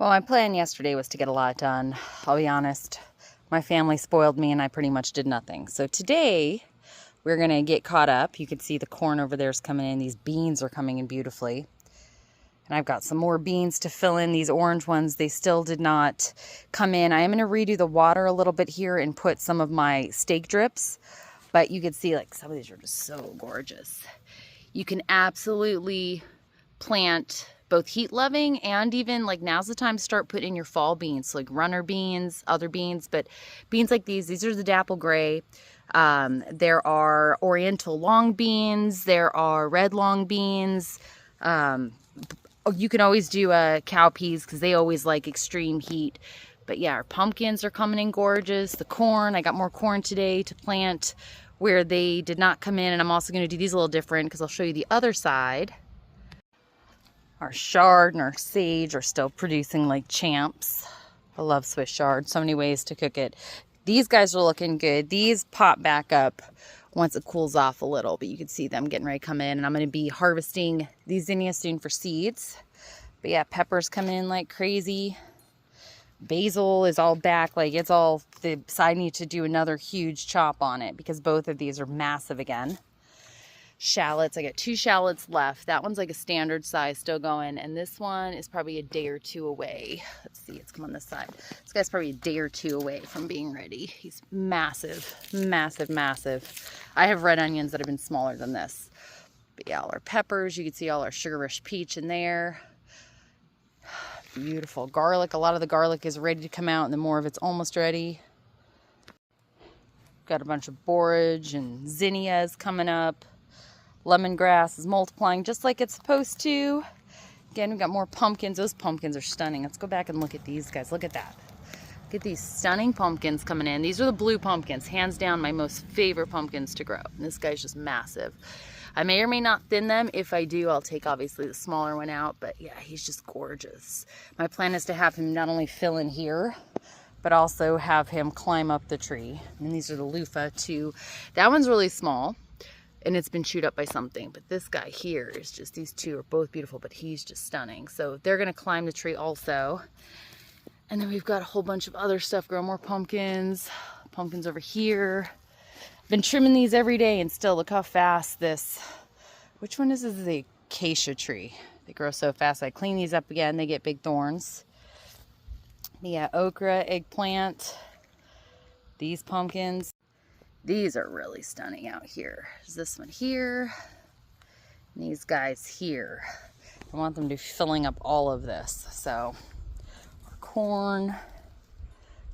Well, my plan yesterday was to get a lot done. I'll be honest, my family spoiled me and I pretty much did nothing. So today we're going to get caught up. You can see the corn over there is coming in. These beans are coming in beautifully. And I've got some more beans to fill in. These orange ones, they still did not come in. I am going to redo the water a little bit here and put some of my steak drips. But you can see like some of these are just so gorgeous. You can absolutely plant both heat loving and even like now's the time to start putting in your fall beans, so like runner beans, other beans, but beans like these are the dapple gray. There are oriental long beans, there are red long beans. You can always do cowpeas because they always like extreme heat. But yeah, our pumpkins are coming in gorgeous. The corn, I got more corn today to plant where they did not come in, and I'm also going to do these a little different because I'll show you the other side. Our chard and our sage are still producing like champs. I love Swiss chard. So many ways to cook it. These guys are looking good. These pop back up once it cools off a little, but you can see them getting ready to come in. And I'm going to be harvesting these zinnias soon for seeds. But yeah, peppers coming in like crazy. Basil is all back. Like it's all, I need to do another huge chop on it because both of these are massive again. Shallots, I got 2 shallots left. That one's like a standard size still going, and this one is probably a day or 2 away. Let's see, it's come on this side. This guy's probably a day or 2 away from being ready. He's massive, massive, massive. I have red onions that have been smaller than this. But yeah, all our peppers, you can see all our sugar rush peach in there. Beautiful garlic. A lot of the garlic is ready to come out and then more of it's almost ready. Got a bunch of borage and zinnias coming up. Lemongrass is multiplying just like it's supposed to. Again, we've got more pumpkins. Those pumpkins are stunning. Let's go back and look at these guys. Look at that. Look at these stunning pumpkins coming in. These are the blue pumpkins. Hands down, my most favorite pumpkins to grow. And this guy's just massive. I may or may not thin them. If I do, I'll take obviously the smaller one out. But yeah, he's just gorgeous. My plan is to have him not only fill in here, but also have him climb up the tree. And these are the loofah too. That one's really small. And it's been chewed up by something. But this guy here is just, these two are both beautiful, but he's just stunning. So they're going to climb the tree also. And then we've got a whole bunch of other stuff growing. More pumpkins. Pumpkins over here. Been trimming these every day, and still look how fast this, which one is this? This is the acacia tree. They grow so fast. I clean these up again. They get big thorns. Yeah, okra, eggplant. These pumpkins. These are really stunning out here. There's this one here. And these guys here. I want them to be filling up all of this. So, our corn.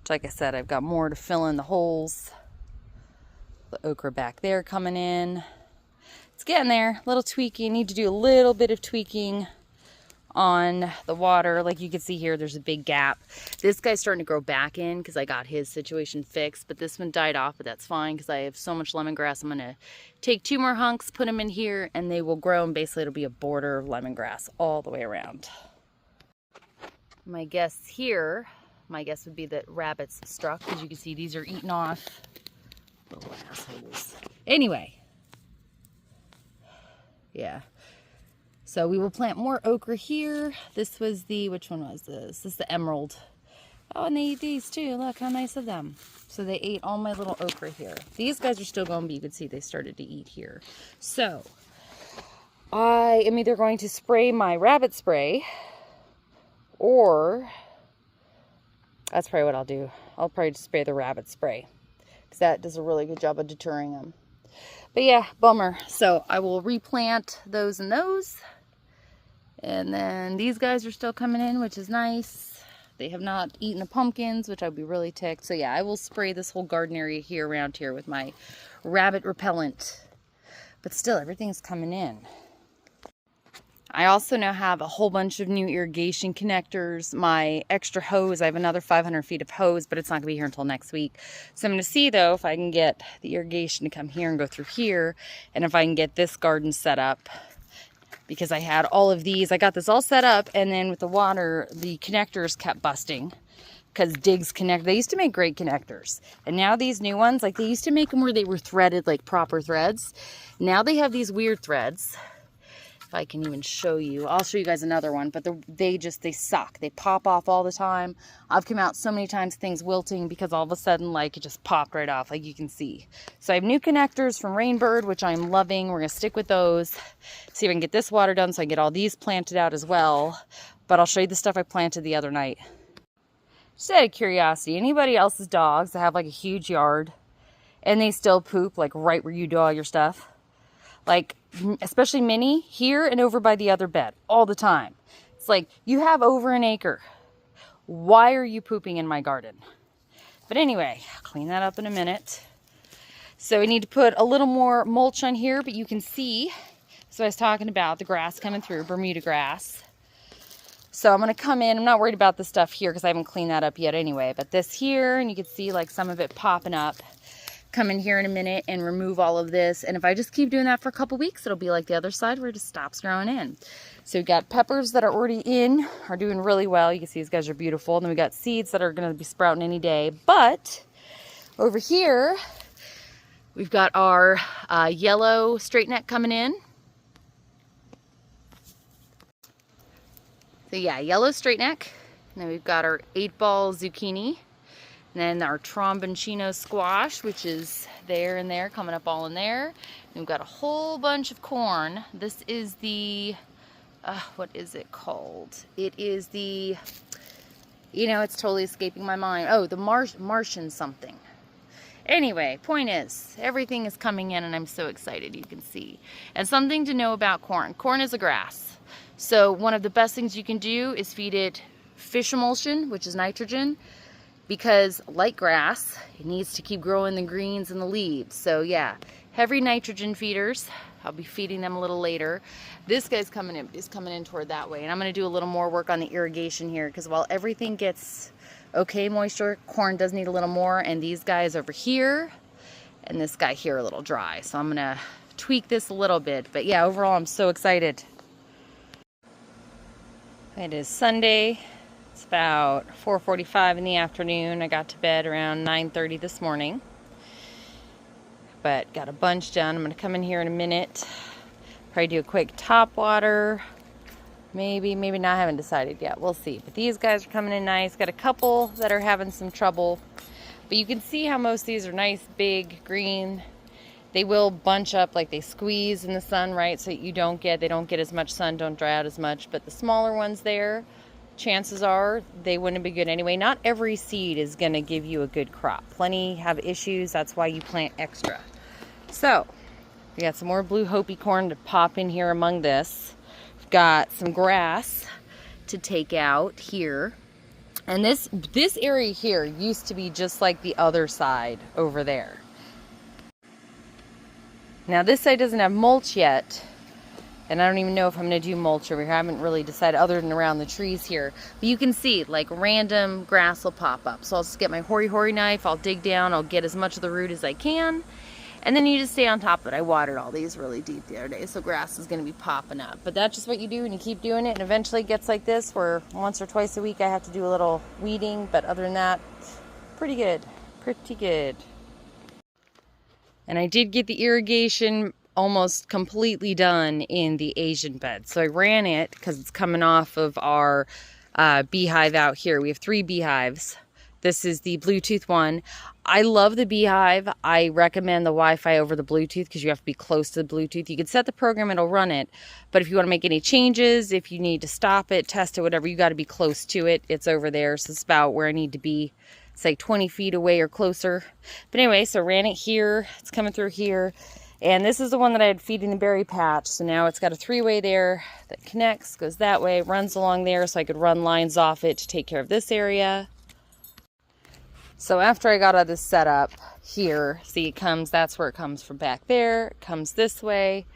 Which, like I said, I've got more to fill in the holes. The okra back there coming in. It's getting there. A little tweaking. Need to do a little bit of tweaking on the water. Like you can see here, there's a big gap. This guy's starting to grow back in because I got his situation fixed, but this one died off, but that's fine because I have so much lemongrass. I'm going to take 2 more hunks, put them in here, and they will grow, and basically it'll be a border of lemongrass all the way around. My guess here, my guess would be that rabbits struck, because you can see these are eaten off. Little assholes. Anyway. Yeah. So we will plant more okra here. This was the, which one was this? This is the emerald. Oh, and they eat these too. Look how nice of them. So they ate all my little okra here. These guys are still going, but you can see they started to eat here. So I am either going to spray my rabbit spray, or that's probably what I'll do. I'll probably just spray the rabbit spray because that does a really good job of deterring them. But yeah, bummer. So I will replant those and those. And then these guys are still coming in, which is nice. They have not eaten the pumpkins, which I'd be really ticked. So yeah, I will spray this whole garden area here around here with my rabbit repellent. But still, everything's coming in. I also now have a whole bunch of new irrigation connectors. My extra hose, I have another 500 feet of hose, but it's not going to be here until next week. So I'm going to see, though, if I can get the irrigation to come here and go through here, and if I can get this garden set up. Because I had all of these. I got this all set up, and then with the water, the connectors kept busting. Because Diggs connect, they used to make great connectors. And now these new ones, like they used to make them where they were threaded like proper threads. Now they have these weird threads. I can even show you. I'll show you guys another one, but they suck. They pop off all the time. I've come out so many times, things wilting because all of a sudden, like, it just popped right off, like you can see. So I have new connectors from Rainbird, which I'm loving. We're going to stick with those. See if I can get this water done so I can get all these planted out as well. But I'll show you the stuff I planted the other night. Just out of curiosity, anybody else's dogs that have like a huge yard and they still poop like right where you do all your stuff? Like, especially Minnie, here and over by the other bed, all the time. It's like, you have over an acre. Why are you pooping in my garden? But anyway, I'll clean that up in a minute. So we need to put a little more mulch on here, but you can see, so I was talking about the grass coming through, Bermuda grass. So I'm going to come in, I'm not worried about the stuff here because I haven't cleaned that up yet anyway, but this here, and you can see like some of it popping up. Come in here in a minute and remove all of this, and if I just keep doing that for a couple weeks, it'll be like the other side where it just stops growing in. So we've got peppers that are already in, are doing really well. You can see these guys are beautiful. And then we got seeds that are going to be sprouting any day. But over here, we've got our yellow straight neck coming in. So yeah, yellow straight neck. And then we've got our 8-ball zucchini. And then our tromboncino squash, which is there and there, coming up all in there. And we've got a whole bunch of corn. This is the, what is it called? It is the, you know, it's totally escaping my mind. Oh, the Martian something. Anyway, point is, everything is coming in and I'm so excited, you can see. And something to know about corn. Corn is a grass. So one of the best things you can do is feed it fish emulsion, which is nitrogen. Because like grass, it needs to keep growing the greens and the leaves. So yeah, heavy nitrogen feeders. I'll be feeding them a little later. This guy's coming in toward that way. And I'm going to do a little more work on the irrigation here because while everything gets okay moisture, corn does need a little more. And these guys over here and this guy here are a little dry. So I'm going to tweak this a little bit. But yeah, overall, I'm so excited. It is Sunday. It's about 4:45 in the afternoon. I got to bed around 9:30 this morning. But got a bunch done. I'm going to come in here in a minute. Probably do a quick top water. Maybe not. I haven't decided yet. We'll see. But these guys are coming in nice. Got a couple that are having some trouble. But you can see how most of these are nice, big, green. They will bunch up like they squeeze in the sun, right? So they don't get as much sun, don't dry out as much. But the smaller ones there, chances are they wouldn't be good anyway. Not every seed is going to give you a good crop. Plenty have issues. That's why you plant extra. So we got some more blue Hopi corn to pop in here among this. We've got some grass to take out here. And this area here used to be just like the other side over there. Now this side doesn't have mulch yet. And I don't even know if I'm going to do mulch over here. I haven't really decided other than around the trees here. But you can see, like, random grass will pop up. So I'll just get my hori-hori knife. I'll dig down. I'll get as much of the root as I can. And then you just stay on top of it. I watered all these really deep the other day. So grass is going to be popping up. But that's just what you do and you keep doing it. And eventually it gets like this where once or twice a week I have to do a little weeding. But other than that, pretty good. Pretty good. And I did get the irrigation almost completely done in the Asian bed. So I ran it because it's coming off of our beehive out here. We have 3 beehives. This is the Bluetooth one. I love the beehive. I recommend the Wi-Fi over the Bluetooth because you have to be close to the Bluetooth. You can set the program, it'll run it. But if you want to make any changes, if you need to stop it, test it, whatever, you got to be close to it. It's over there. So it's about where I need to be. It's like 20 feet away or closer. But anyway, so ran it here. It's coming through here. And this is the one that I had feeding the berry patch. So now it's got a 3-way there that connects, goes that way, runs along there so I could run lines off it to take care of this area. So after I got all this set up here, see it comes, that's where it comes from back there. It comes this way.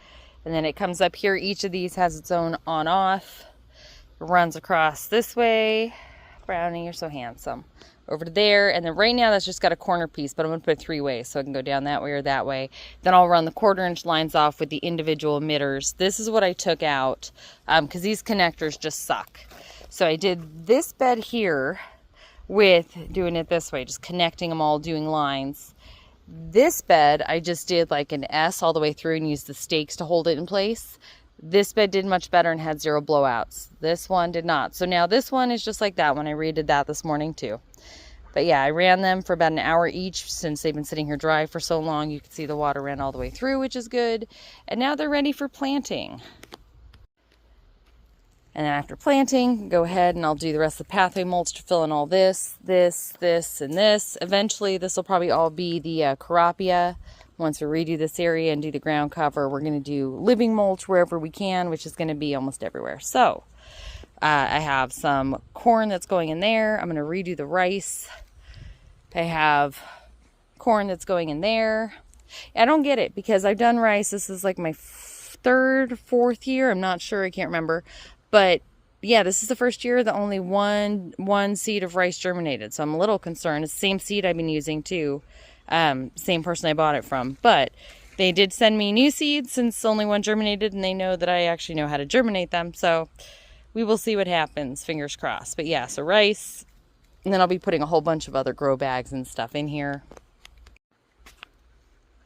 And then it comes up here. Each of these has its own on-off. It runs across this way. Brownie, you're so handsome. Over to there, and then right now that's just got a corner piece, but I'm going to put it 3 ways so I can go down that way or that way. Then I'll run the 1/4-inch lines off with the individual emitters. This is what I took out because these connectors just suck. So I did this bed here with doing it this way, just connecting them all, doing lines. This bed I just did like an S all the way through and used the stakes to hold it in place. This bed did much better and had 0 blowouts. This one did not. So now this one is just like that one. I redid that this morning too. But yeah, I ran them for about an hour each since they've been sitting here dry for so long. You can see the water ran all the way through, which is good. And now they're ready for planting. And then after planting, go ahead and I'll do the rest of the pathway mulch to fill in all this, this, and this. Eventually, this will probably all be the Carapia. Once we redo this area and do the ground cover, we're going to do living mulch wherever we can, which is going to be almost everywhere. So I have some corn that's going in there. I'm going to redo the rice. I have corn that's going in there. I don't get it because I've done rice. This is like my 3rd, 4th year. I'm not sure. I can't remember. But yeah, this is the first year that only one seed of rice germinated. So I'm a little concerned. It's the same seed I've been using too. Same person I bought it from. But they did send me new seeds since only one germinated, and they know that I actually know how to germinate them. So we will see what happens. Fingers crossed. But yeah, so rice. And then I'll be putting a whole bunch of other grow bags and stuff in here.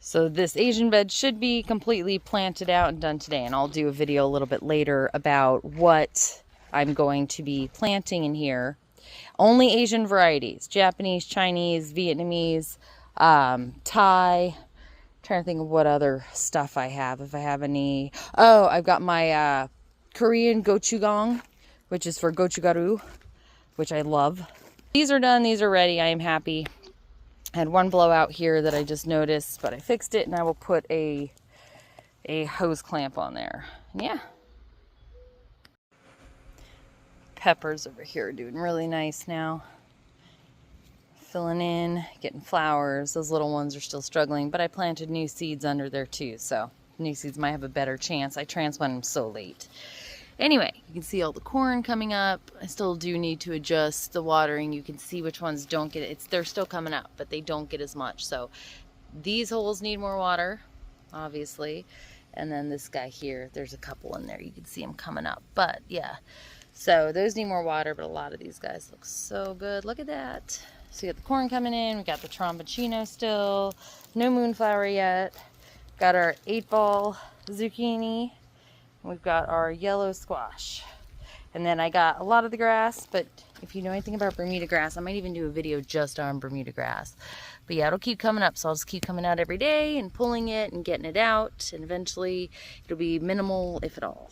So this Asian bed should be completely planted out and done today. And I'll do a video a little bit later about what I'm going to be planting in here. Only Asian varieties. Japanese, Chinese, Vietnamese, Thai. I'm trying to think of what other stuff I have. If I have any. Oh, I've got my Korean gochujang, which is for gochugaru, which I love. These are done. These are ready. I am happy. I had one blowout here that I just noticed, but I fixed it, and I will put a hose clamp on there. And yeah. Peppers over here are doing really nice now. Filling in, getting flowers. Those little ones are still struggling, but I planted new seeds under there too, so new seeds might have a better chance. I transplanted them so late. Anyway, you can see all the corn coming up. I still do need to adjust the watering. You can see which ones don't get it. They're still coming up, but they don't get as much. So these holes need more water, obviously. And then this guy here, there's a couple in there. You can see them coming up. But yeah, so those need more water, but a lot of these guys look so good. Look at that. So we got the corn coming in. We got the tromboncino still. No moonflower yet. Got our 8-ball zucchini. We've got our yellow squash. And then I got a lot of the grass, but if you know anything about Bermuda grass, I might even do a video just on Bermuda grass. But yeah, it'll keep coming up, so I'll just keep coming out every day and pulling it and getting it out, and eventually it'll be minimal, if at all.